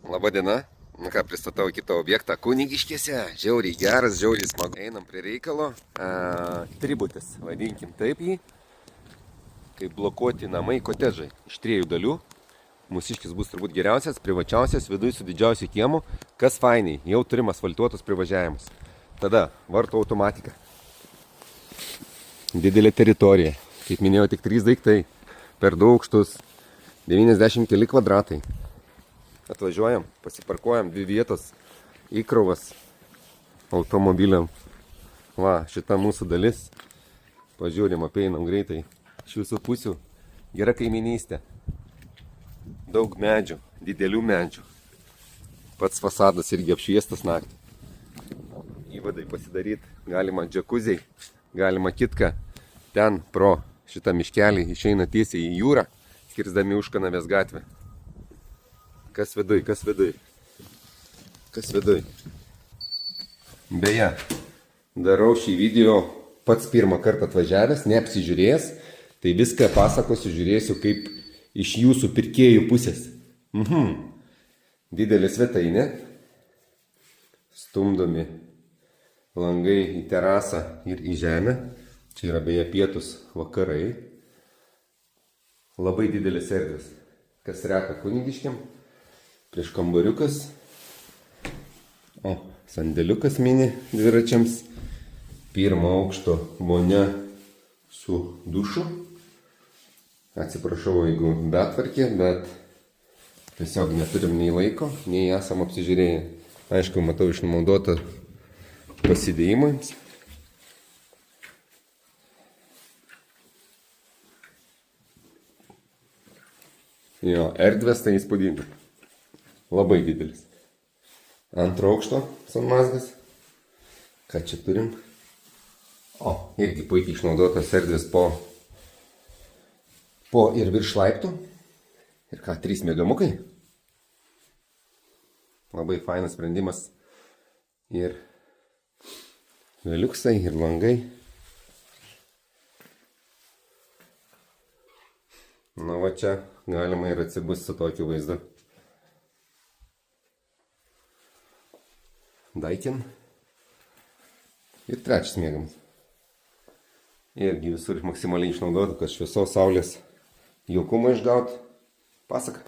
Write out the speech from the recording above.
Labadiena. Nu ką, pristatau kitą objektą Kunigiškėse. Žiauriai geras, žiauriai smagu. Einam prie reikalo. Tributis, vadinkim taip jį. Kaip blokuoti namai, kotedžai. Iš 3 dalių. Mūsiškis bus turbūt geriausias, privačiausias, viduje su didžiausiu kiemu. Kas fainiai, jau turim asfaltuotus privažiavimus. Tada vartų automatika. Didelė teritorija. Kaip minėjau, tik 3 daiktai. Per 2 aukštus. 90 keli kvadratai. Atvažiuojam, pasiparkuojam, 2 vietos, įkrovas automobiliam. Va, šita mūsų dalis. Pažiūrim, apeinam greitai. Iš visų pusių gera kaiminystė. Daug medžių, didelių medžių. Pats fasadas irgi apšviestas naktį. Įvadai pasidaryti. Galima džakuziai, galima kitką. Ten pro šitą miškelį išeina tiesiai į jūrą, skirsdami Užkanavės gatvę. Kas viduj, kas viduj. Kas viduj. Beje, darau šį video pats pirmą kartą atvažiavęs, neapsižiūrėjęs, tai viską pasakosiu, žiūrėsiu kaip iš jūsų pirkėjų pusės. Didelė svetainė, stumdomi langai į terasą ir į žemę. Čia yra beje pietus vakarai. Labai didelis erdvės. Kas reka Kunigiškėm. Prieš kambariukas. O, sandėliukas mini dviračiams. 1 aukšto vonia su dušu. Atsiprašau, jeigu betvarkė, bet tiesiog neturim nei laiko, nei esam apsižiūrėję. Aišku, matau išnaudotą pasidėjimams. Jo, erdvės tai įspūdinga. Labai didelis. 2 aukšto sanmazgas. Ką čia turim? O, irgi puikiai išnaudotas erdvės po ir virš laiptų. Ir ką, 3 miegamukai. Labai fainas sprendimas. Ir veliuksai, ir langai. Na va čia galima ir atsibus su tokiu vaizdu. Daikin. Ir 3 miegamas. Irgi visur maksimaliai išnaudoti, kad šviesos saulės jaukumą išgauti. Pasaka.